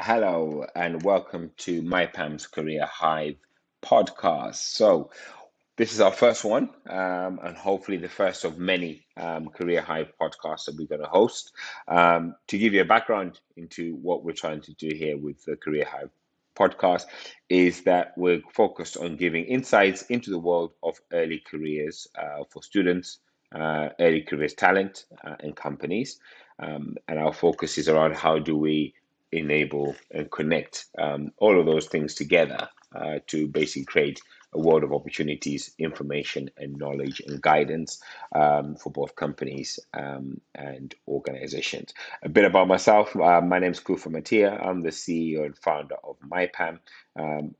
Hello and welcome to MyPam's Career Hive podcast. This is our first one, and hopefully the first of many Career Hive podcasts that we're going to host. To give you a background into what we're trying to do here with the Career Hive podcast, is that we're focused on giving insights into the world of early careers for students, early careers talent, and companies. And our focus is around how do we enable and connect all of those things together to basically create a world of opportunities, information, and knowledge and guidance for both companies and organizations. A bit about myself. My name is Kufa Matia. I'm the CEO and founder of MyPam.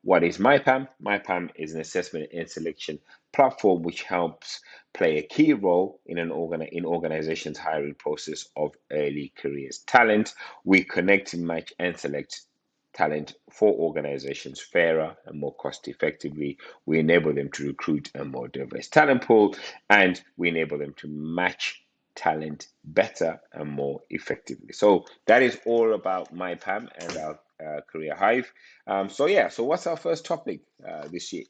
What is MyPam? MyPam is an assessment and selection platform which helps play a key role in in organizations' hiring process of early careers talent. We connect, match, and select talent for organizations fairer and more cost effectively. We enable them to recruit a more diverse talent pool, and we enable them to match talent better and more effectively. So that is all about MyPam and our Career Hive. So what's our first topic this year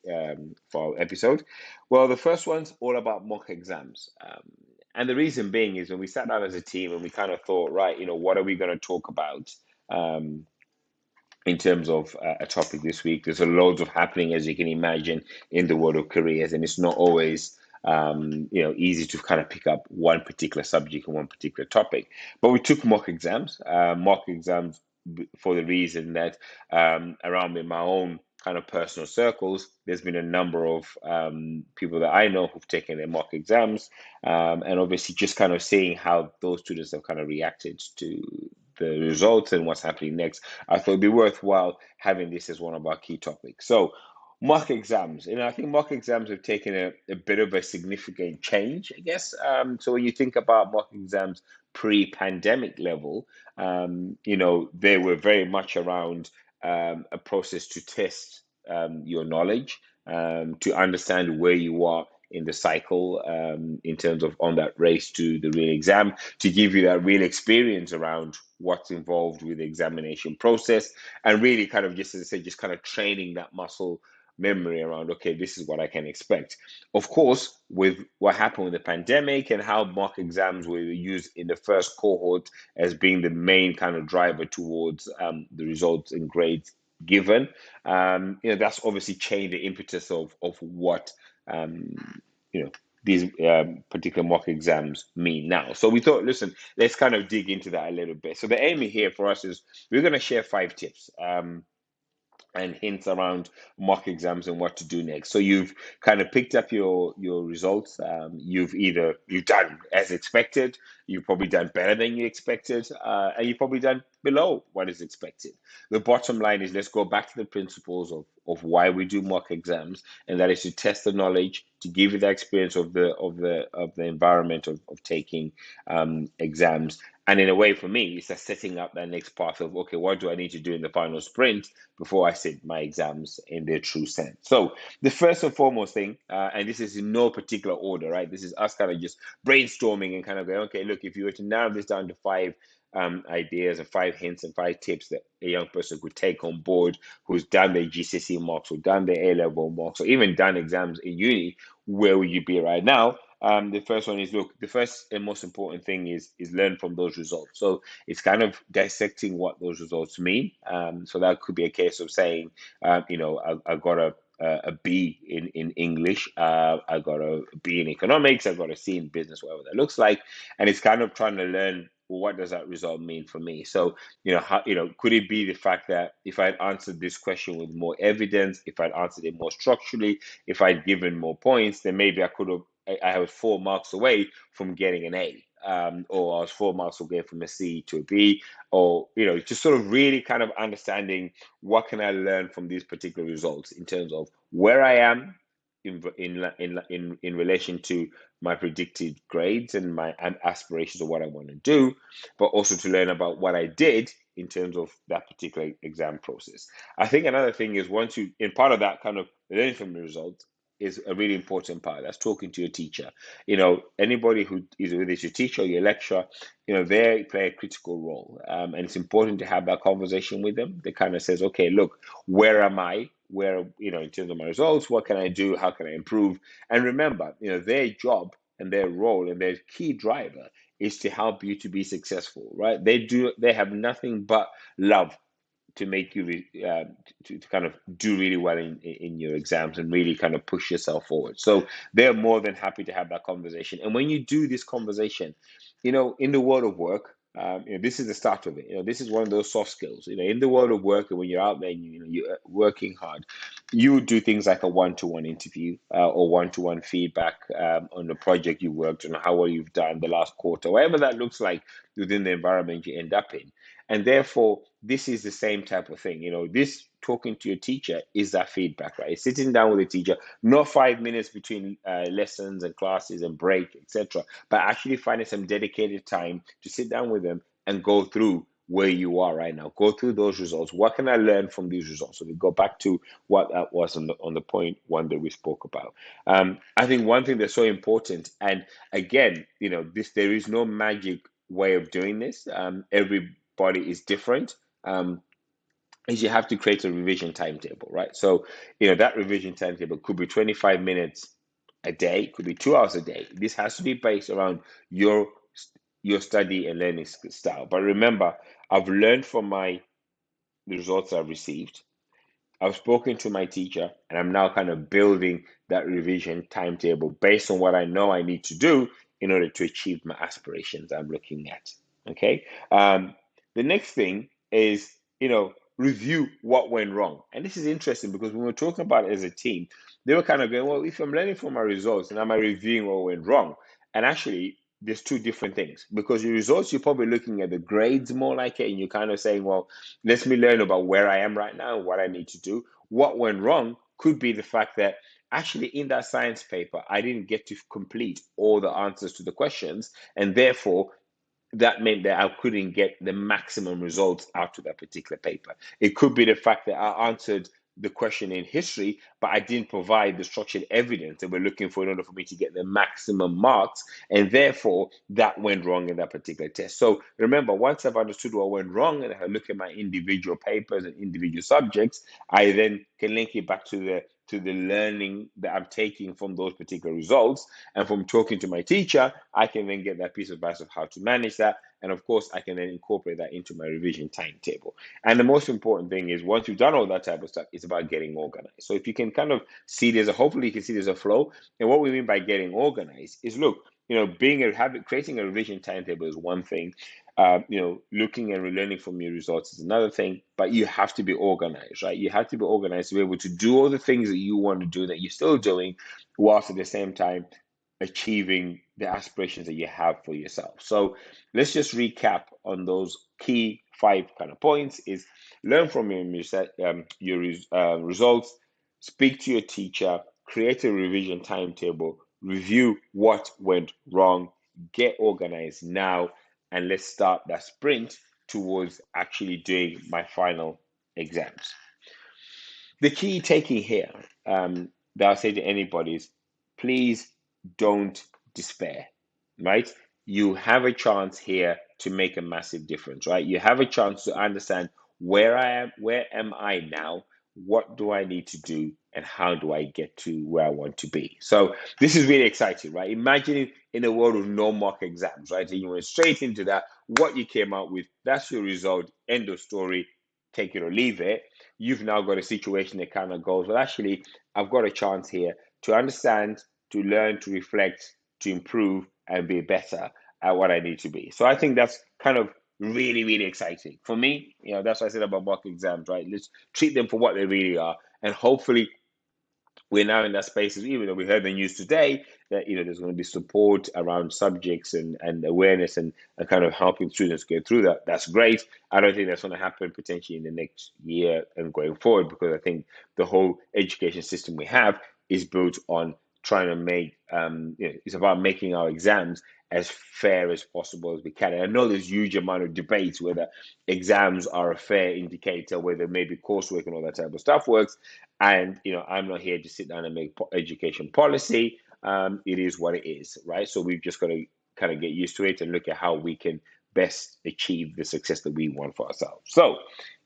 for our episode? Well, the first one's all about mock exams. And the reason being is when we sat down as a team and we kind of thought, right, what are we going to talk about? Um, in terms of a topic this week. There's a loads of happening, as you can imagine, in the world of careers, and it's not always easy to kind of pick up one particular subject and one particular topic. But we took mock exams for the reason that around in my own kind of personal circles, there's been a number of people that I know who've taken their mock exams, and obviously just kind of seeing how those students have kind of reacted to the results and what's happening next. I thought it'd be worthwhile having this as one of our key topics. So, mock exams, and I think mock exams have taken a bit of a significant change, I guess. So when you think about mock exams pre-pandemic level, they were very much around a process to test your knowledge, to understand where you are in the cycle in terms of on that race to the real exam, to give you that real experience around what's involved with the examination process, and really kind of, just as I said, just kind of training that muscle memory around, okay, this is what I can expect. Of course, with what happened with the pandemic and how mock exams were used in the first cohort as being the main kind of driver towards the results and grades given, that's obviously changed the impetus of what um, you know these particular mock exams mean now. So we thought, listen, let's kind of dig into that a little bit. So the aim here for us is we're going to share 5 tips. And hints around mock exams and what to do next. So you've kind of picked up your results. You've done as expected. You've probably done better than you expected, and you've probably done below what is expected. The bottom line is let's go back to the principles of why we do mock exams, and that is to test the knowledge, to give you the experience of the environment of taking exams. And in a way, for me, it's just setting up that next path of, okay, what do I need to do in the final sprint before I sit my exams in their true sense? So the first and foremost thing, and this is in no particular order, right? This is us kind of just brainstorming and kind of going, okay, look, if you were to narrow this down to 5 ideas or 5 hints and 5 tips that a young person could take on board who's done their GCSE mocks or done their A-level mocks or even done exams in uni, where would you be right now? The first one is, look, the first and most important thing is learn from those results. So it's kind of dissecting what those results mean. So that could be a case of saying, I got a B in English, I got a B in economics, I got a C in business, whatever that looks like, and it's kind of trying to learn, well, what does that result mean for me? So could it be the fact that if I'd answered this question with more evidence, if I'd answered it more structurally, if I'd given more points, then maybe I was 4 marks away from getting an A, or I was 4 marks away from a C to a B, or just sort of really kind of understanding what can I learn from these particular results in terms of where I am in relation to my predicted grades and my aspirations of what I want to do, but also to learn about what I did in terms of that particular exam process. I think another thing is, once you, in part of that kind of learning from the results, is a really important part. That's talking to your teacher. Anybody who is, whether it's your teacher or your lecturer, they play a critical role. And it's important to have that conversation with them. That kind of says, okay, look, where am I? Where, in terms of my results, what can I do? How can I improve? And remember, their job and their role and their key driver is to help you to be successful, right? They have nothing but love to make you to kind of do really well in your exams and really kind of push yourself forward. So they're more than happy to have that conversation. And when you do this conversation, in the world of work, this is the start of it. This is one of those soft skills. In the world of work, and when you're out there, and you're working hard, you would do things like a one-to-one interview or one-to-one feedback on the project you worked on, how well you've done the last quarter, whatever that looks like within the environment you end up in. And therefore, this is the same type of thing. This talking to your teacher is that feedback, right? It's sitting down with a teacher, not 5 minutes between lessons and classes and break, etc., but actually finding some dedicated time to sit down with them and go through where you are right now. Go through those results. What can I learn from these results? So we go back to what that was on the point one that we spoke about. I think one thing that's so important, and again, there is no magic way of doing this. Everybody is different. Is you have to create a revision timetable, right? So, that revision timetable could be 25 minutes a day, could be 2 hours a day. This has to be based around your study and learning style. But remember, I've learned from the results I've received. I've spoken to my teacher, and I'm now kind of building that revision timetable based on what I know I need to do in order to achieve my aspirations I'm looking at. Okay. The next thing is, review what went wrong. And this is interesting because when we're talking about it as a team, they were kind of going, well, if I'm learning from my results and am I reviewing what went wrong? And actually, there's two different things, because your results, you're probably looking at the grades more like it, and you're kind of saying, well, let me learn about where I am right now, what I need to do. What went wrong could be the fact that actually in that science paper, I didn't get to complete all the answers to the questions, and therefore that meant that I couldn't get the maximum results out of that particular paper. It could be the fact that I answered the question in history, but I didn't provide the structured evidence that we're looking for in order for me to get the maximum marks, and therefore that went wrong in that particular test. So remember, once I've understood what went wrong and I look at my individual papers and individual subjects, I then can link it back to the learning that I'm taking from those particular results. And from talking to my teacher, I can then get that piece of advice of how to manage that. And of course, I can then incorporate that into my revision timetable. And the most important thing is, once you've done all that type of stuff, it's about getting organized. So if you can kind of see hopefully you can see there's a flow. And what we mean by getting organized is, look, creating a revision timetable is one thing. Looking and relearning from your results is another thing, but you have to be organized, right? You have to be organized to be able to do all the things that you want to do that you're still doing, whilst at the same time achieving the aspirations that you have for yourself. So let's just recap on those key 5 kind of points: is learn from your results, speak to your teacher, create a revision timetable, review what went wrong, get organized now, and let's start that sprint towards actually doing my final exams. The key taking here that I'll say to anybody is, please don't despair, right? You have a chance here to make a massive difference, right? You have a chance to understand where am I now, what do I need to do, and how do I get to where I want to be. So this is really exciting, right? Imagine in a world of no mock exams, right? And you went straight into that, what you came out with, that's your result, end of story, take it or leave it. You've now got a situation that kind of goes, well, actually, I've got a chance here to understand, to learn, to reflect, to improve, and be better at what I need to be. So I think that's kind of really, really exciting. For me, that's what I said about mock exams, right? Let's treat them for what they really are. And hopefully we're now in that space, even though we heard the news today that there's going to be support around subjects and awareness and kind of helping students get through that. That's great. I don't think that's going to happen potentially in the next year and going forward, because I think the whole education system we have is built on trying to make it's about making our exams as fair as possible as we can. And I know there's huge amount of debates whether exams are a fair indicator, whether maybe coursework and all that type of stuff works. And I'm not here to sit down and make education policy. It is what it is, right? So we've just got to kind of get used to it and look at how we can best achieve the success that we want for ourselves. So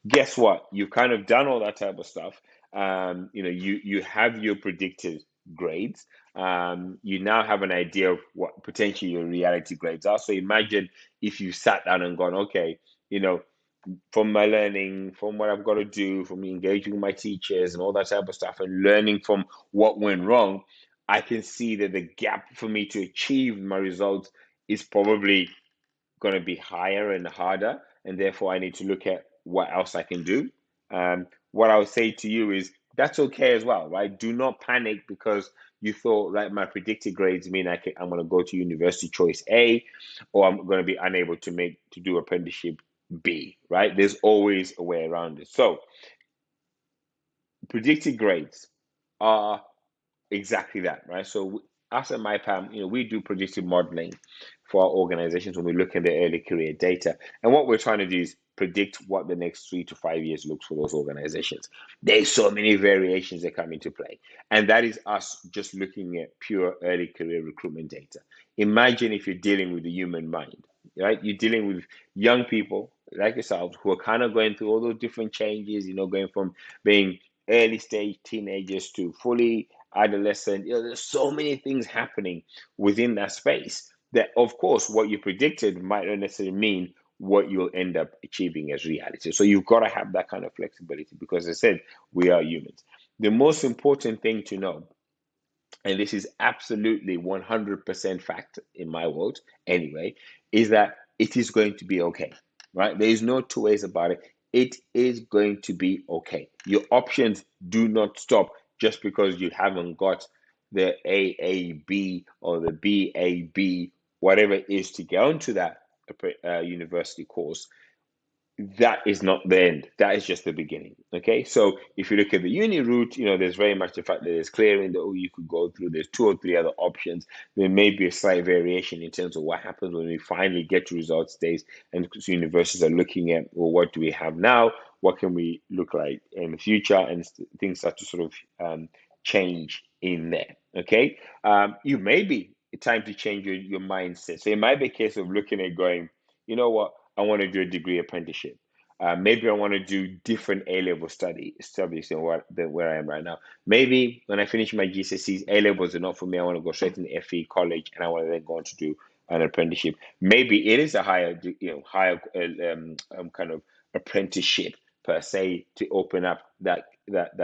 guess what? You've kind of done all that type of stuff. You have your predicted grades. You now have an idea of what potentially your reality grades are. So imagine if you sat down and gone, okay, from my learning, from what I've got to do, from engaging with my teachers and all that type of stuff, and learning from what went wrong, I can see that the gap for me to achieve my results is probably going to be higher and harder, and therefore I need to look at what else I can do. What I would say to you is that's okay as well, right? Do not panic because you thought like my predicted grades mean I'm going to go to university choice A, or I'm going to be unable to do apprenticeship B, right? There's always a way around it. So predicted grades are exactly that, right? So us at MyPam, we do predictive modeling for our organizations when we look at the early career data. And what we're trying to do is predict what the next 3 to 5 years looks for those organizations. There's so many variations that come into play. And that is us just looking at pure early career recruitment data. Imagine if you're dealing with the human mind, right? You're dealing with young people like yourselves who are kind of going through all those different changes, going from being early stage teenagers to fully adolescent. There's so many things happening within that space that, of course, what you predicted might not necessarily mean what you'll end up achieving as reality. So you've got to have that kind of flexibility because, as I said, we are humans. The most important thing to know, and this is absolutely 100% fact in my world anyway, is that it is going to be okay, right? There is no two ways about it. It is going to be okay. Your options do not stop just because you haven't got the AAB or the BAB, whatever it is, to get onto that university course. That is not the end. That is just the beginning. Okay. So if you look at the uni route, there's very much the fact that there's clearing that you could go through. There's 2 or 3 other options. There may be a slight variation in terms of what happens when we finally get to results stage and universities are looking at, well, what do we have now? What can we look like in the future? And things start to sort of change in there. Okay. You may be time to change your mindset. So it might be a case of looking at going, you know what? I want to do a degree apprenticeship. Maybe I want to do different A-level studies than where I am right now. Maybe when I finish my GCSEs, A-levels are not for me. I want to go straight into FE college, and I want to then go on to do an apprenticeship. Maybe it is a higher kind of apprenticeship per se to open up that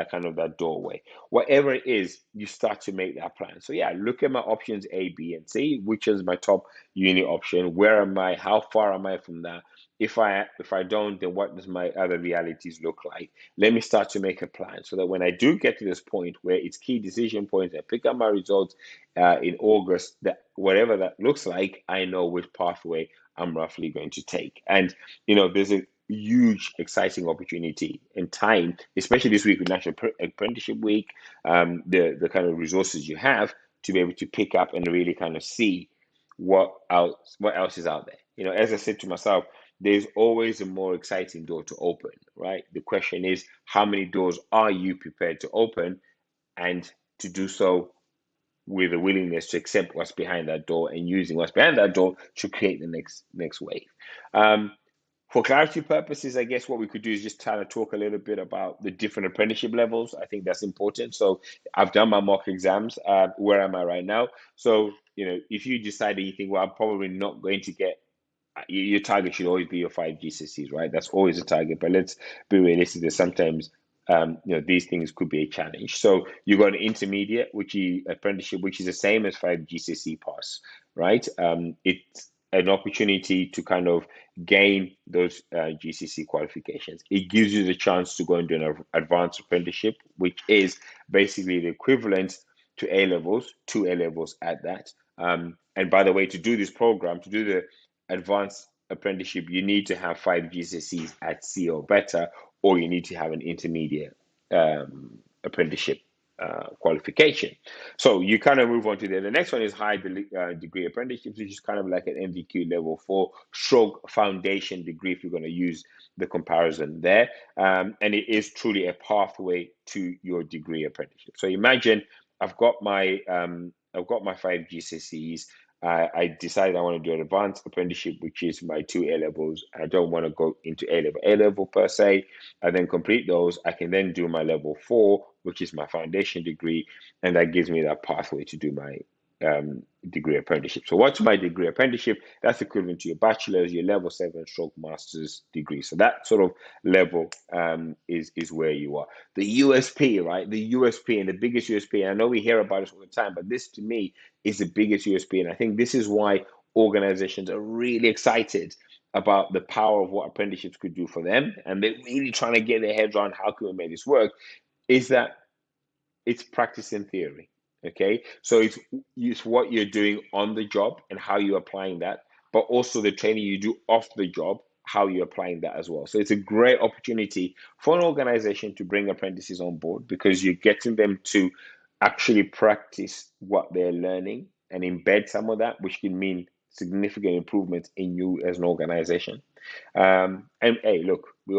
kind of that doorway. Whatever it is, you start to make that plan. So yeah, look at my options A, B, and C. Which is my top uni option? Where am I? How far am I from that? If I don't, then what does my other realities look like? Let me start to make a plan so that when I do get to this point where it's key decision points, I pick up my results in August, that whatever that looks like, I know which pathway I'm roughly going to take. And there's a huge, exciting opportunity and time, especially this week with National Apprenticeship Week, the kind of resources you have to be able to pick up and really kind of see what else is out there. As I said to myself, there's always a more exciting door to open, right? The question is, how many doors are you prepared to open, and to do so with a willingness to accept what's behind that door and using what's behind that door to create the next wave. For clarity purposes, I guess what we could do is just kind of talk a little bit about the different apprenticeship levels. I think that's important. So I've done my mock exams. Where am I right now? So, if you decide that you think, well, I'm probably not going to get, your target should always be your 5 GCSEs, right? That's always a target. But let's be realistic that sometimes these things could be a challenge. So you got an intermediate, which is apprenticeship, which is the same as 5 GCSE pass, right? It's an opportunity to kind of gain those GCSE qualifications. It gives you the chance to go and do an advanced apprenticeship, which is basically the equivalent to A-levels, 2 A-levels at that. And by the way, to do this program, to do the advanced apprenticeship, you need to have 5 GCSEs at C or better, or you need to have an intermediate apprenticeship qualification. So you kind of move on to the next one is high degree apprenticeships, which is kind of like an MVQ level 4 stroke foundation degree if you're going to use the comparison there. And it is truly a pathway to your degree apprenticeship. So imagine I've got my 5 GCSEs. I decided I want to do an advanced apprenticeship, which is my 2 A levels. I don't want to go into A level per se. I then complete those. I can then do my level 4, which is my foundation degree, and that gives me that pathway to do my degree apprenticeship. So what's my degree apprenticeship? That's equivalent to your bachelor's, your level 7 stroke master's degree. So that sort of level is where you are. The USP, right? The USP and the biggest USP, and I know we hear about this all the time, but this to me is the biggest USP. And I think this is why organizations are really excited about the power of what apprenticeships could do for them. And they're really trying to get their heads around how can we make this work, is that it's practice in theory. Okay, so it's what you're doing on the job and how you're applying that, but also the training you do off the job, how you're applying that as well. So it's a great opportunity for an organization to bring apprentices on board because you're getting them to actually practice what they're learning and embed some of that, which can mean significant improvements in you as an organization. And hey, look, we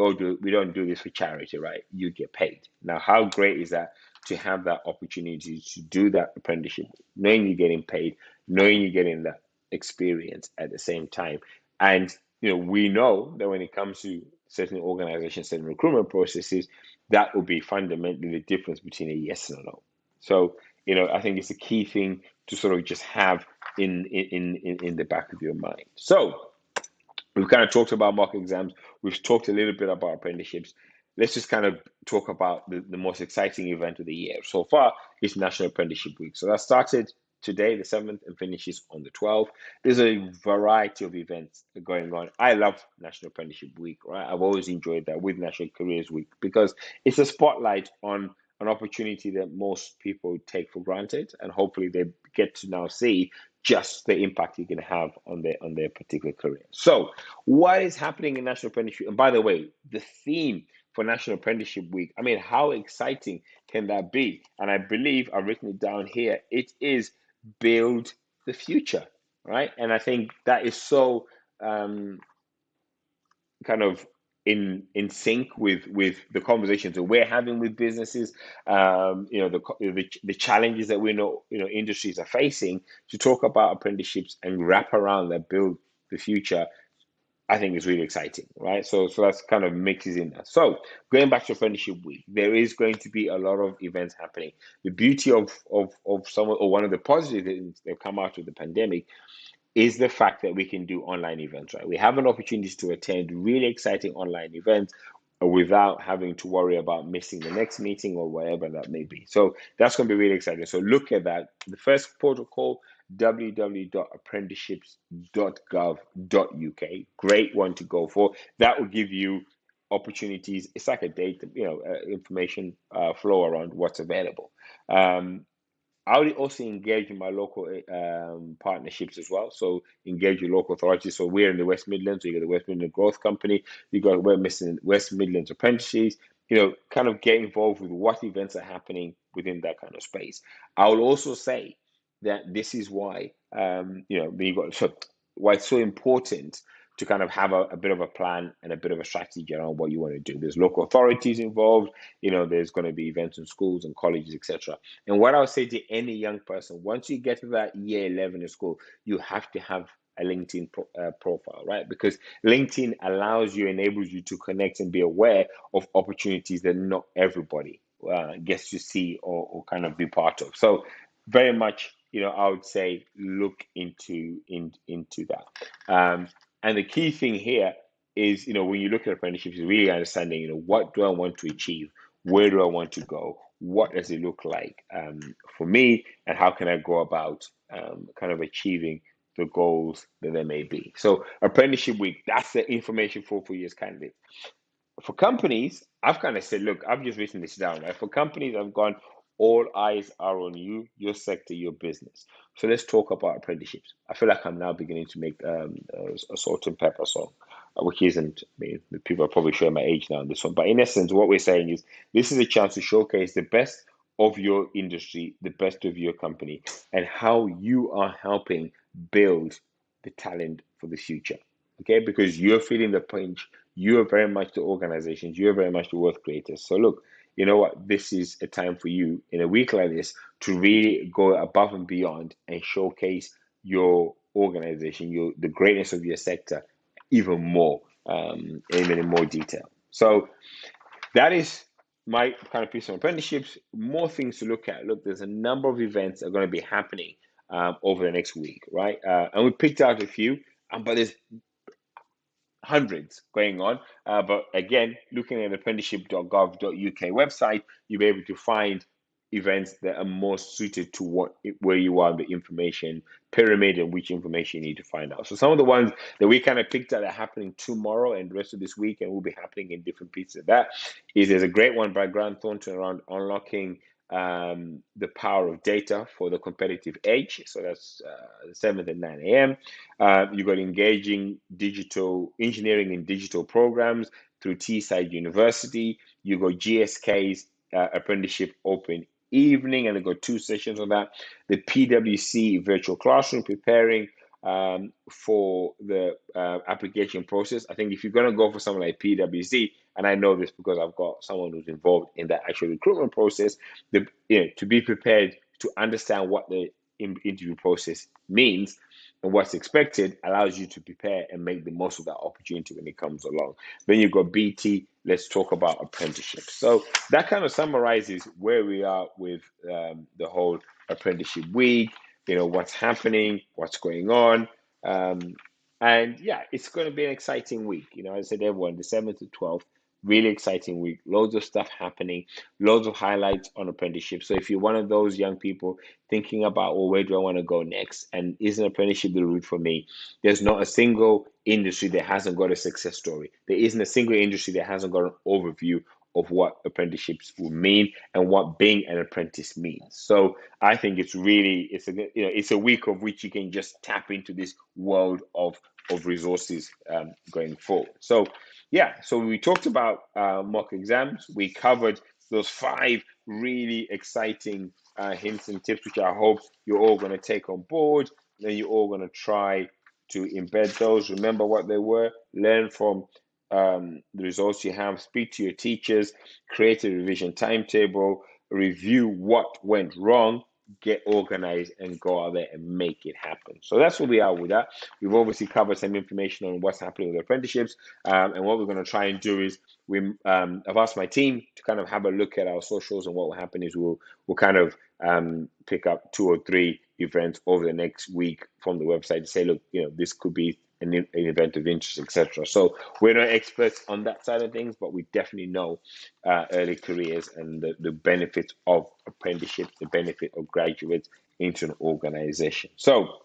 don't do this for charity, right? You get paid. Now, how great is that to have that opportunity to do that apprenticeship, knowing you're getting paid, knowing you're getting that experience at the same time. And we know that when it comes to certain organizations, certain recruitment processes, that will be fundamentally the difference between a yes and a no. So, I think it's a key thing to sort of just have in the back of your mind. So we've kind of talked about mock exams. We've talked a little bit about apprenticeships. Let's just kind of talk about the most exciting event of the year so far is National Apprenticeship Week. So that started today, the 7th, and finishes on the 12th. There's a variety of events going on. I love National Apprenticeship Week, right? I've always enjoyed that with National Careers Week because it's a spotlight on an opportunity that most people take for granted, and hopefully they get to now see just the impact you can have on their particular career. So, what is happening in National Apprenticeship? And by the way, the theme for National Apprenticeship Week, I mean, how exciting can that be? And I believe I've written it down here. It is build the future, right? And I think that is so kind of in sync with the conversations that we're having with businesses, the challenges that we know industries are facing. To talk about apprenticeships and wrap around that build the future, I think is really exciting, right? So that's kind of mixes in there. So going back to Apprenticeship Week, there is going to be a lot of events happening. The beauty of some, or one of the positives that have come out of the pandemic, is the fact that we can do online events, right? We have an opportunity to attend really exciting online events without having to worry about missing the next meeting or whatever that may be. So that's going to be really exciting. So look at that. The first protocol, www.apprenticeships.gov.uk. Great one to go for. That will give you opportunities. It's like a data, information flow around what's available. I would also engage in my local partnerships as well. So engage with local authorities. So we're in the West Midlands. So you got the West Midlands Growth Company. You got West Midlands Apprentices. Kind of get involved with what events are happening within that kind of space. I will also say that this is why why it's so important to kind of have a bit of a plan and a bit of a strategy around what you want to do. There's local authorities involved. There's going to be events in schools and colleges, etc. And what I would say to any young person, once you get to that year 11 in school, you have to have a LinkedIn profile, right? Because LinkedIn allows you, enables you to connect and be aware of opportunities that not everybody gets to see or kind of be part of. So very much, I would say look into that. And the key thing here is, when you look at apprenticeships, is really understanding, what do I want to achieve? Where do I want to go? What does it look like for me? And how can I go about kind of achieving the goals that there may be? So Apprenticeship Week, that's the information for you as candidates. For companies, I've kind of said, look, I've just written this down, right? For companies, I've gone, all eyes are on you, your sector, your business. So let's talk about apprenticeships. I feel like I'm now beginning to make a salt and pepper song, which isn't, I mean, the people are probably showing my age now on this one. But in essence, what we're saying is this is a chance to showcase the best of your industry, the best of your company, and how you are helping build the talent for the future. Okay, because you're feeling the pinch, you are very much the organizations, you're very much the wealth creators. So look, you know what? This is a time for you in a week like this to really go above and beyond and showcase your organization, the greatness of your sector, even more, even in more detail. So that is my kind of piece on apprenticeships. More things to look at. Look, there's a number of events that are going to be happening over the next week, right? And we picked out a few, but there's hundreds going on. But again, looking at apprenticeship.gov.uk website, you'll be able to find events that are more suited to where you are in the information pyramid and which information you need to find out. So some of the ones that we kind of picked out are happening tomorrow and the rest of this week and will be happening in different pieces of that. There's a great one by Grant Thornton around unlocking the power of data for the competitive edge. So that's 7th at 9 a.m. You've got engaging digital engineering in digital programs through Teesside University. You've got GSK's apprenticeship open evening, and they've got 2 sessions on that. The PwC virtual classroom preparing for the application process. I think if you're going to go for someone like PwC, and I know this because I've got someone who's involved in that actual recruitment process, to be prepared to understand what the interview process means and what's expected allows you to prepare and make the most of that opportunity when it comes along. Then you've got BT. Let's talk about apprenticeships. So that kind of summarizes where we are with the whole apprenticeship week. What's happening, what's going on, and yeah, it's going to be an exciting week. I said everyone, the 7th to 12th. Really exciting week, loads of stuff happening, loads of highlights on apprenticeship. So if you're one of those young people thinking about, well, where do I want to go next? And is an apprenticeship the route for me? There's not a single industry that hasn't got a success story. There isn't a single industry that hasn't got an overview of what apprenticeships will mean and what being an apprentice means. So I think it's a week of which you can just tap into this world of resources going forward. So yeah, so we talked about mock exams. We covered those 5 really exciting hints and tips, which I hope you're all going to take on board. Then you're all going to try to embed those. Remember what they were. Learn from the results you have. Speak to your teachers. Create a revision timetable. Review what went wrong. Get organized and go out there and make it happen. So that's where we are with that. We've obviously covered some information on what's happening with apprenticeships, and what we're going to try and do is I've asked my team to kind of have a look at our socials, and what will happen is we'll kind of pick up 2 or 3 events over the next week from the website to say, look, this could be an event of interest, etc. So we're not experts on that side of things, but we definitely know early careers and the benefits of apprenticeships, the benefit of graduates into an organization. So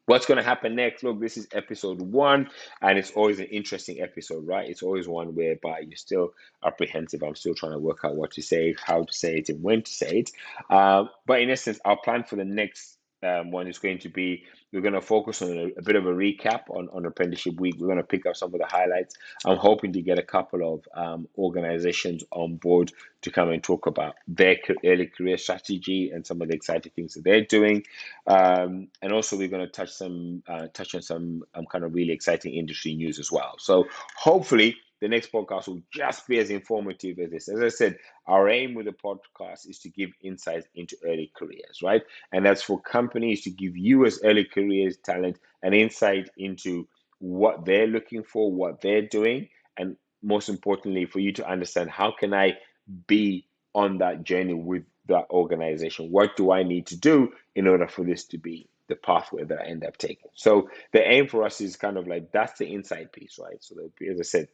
what's going to happen next? Look, this is episode 1, and it's always an interesting episode, right? It's always one whereby you're still apprehensive. I'm still trying to work out what to say, how to say it, and when to say it. But in essence, our plan for the next one is going to be, we're going to focus on a bit of a recap on apprenticeship week. We're going to pick up some of the highlights. I'm hoping to get a couple of organizations on board to come and talk about their early career strategy and some of the exciting things that they're doing. And also we're going to touch on some kind of really exciting industry news as well. So hopefully the next podcast will just be as informative as this. As I said, our aim with the podcast is to give insights into early careers, right? And that's for companies to give you as early careers talent an insight into what they're looking for, what they're doing, and most importantly, for you to understand, how can I be on that journey with that organization? What do I need to do in order for this to be the pathway that I end up taking? So the aim for us is kind of like, that's the inside piece, right? So as I said,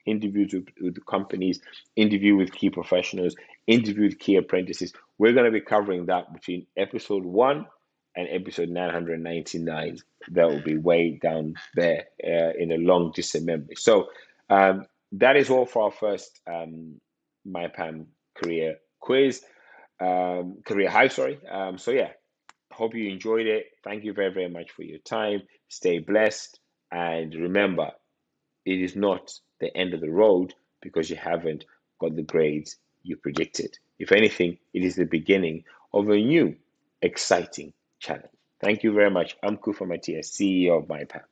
interviews with the companies, interview with key professionals, interview with key apprentices. We're going to be covering that between episode 1 and episode 999. That will be way down there in a long distant memory. So that is all for our first MyPam career quiz, career Hive, sorry. So yeah, hope you enjoyed it. Thank you very, very much for your time. Stay blessed. And remember, it is not the end of the road because you haven't got the grades you predicted. If anything, it is the beginning of a new, exciting challenge. Thank you very much. I'm Kufa Matias, CEO of MyPam.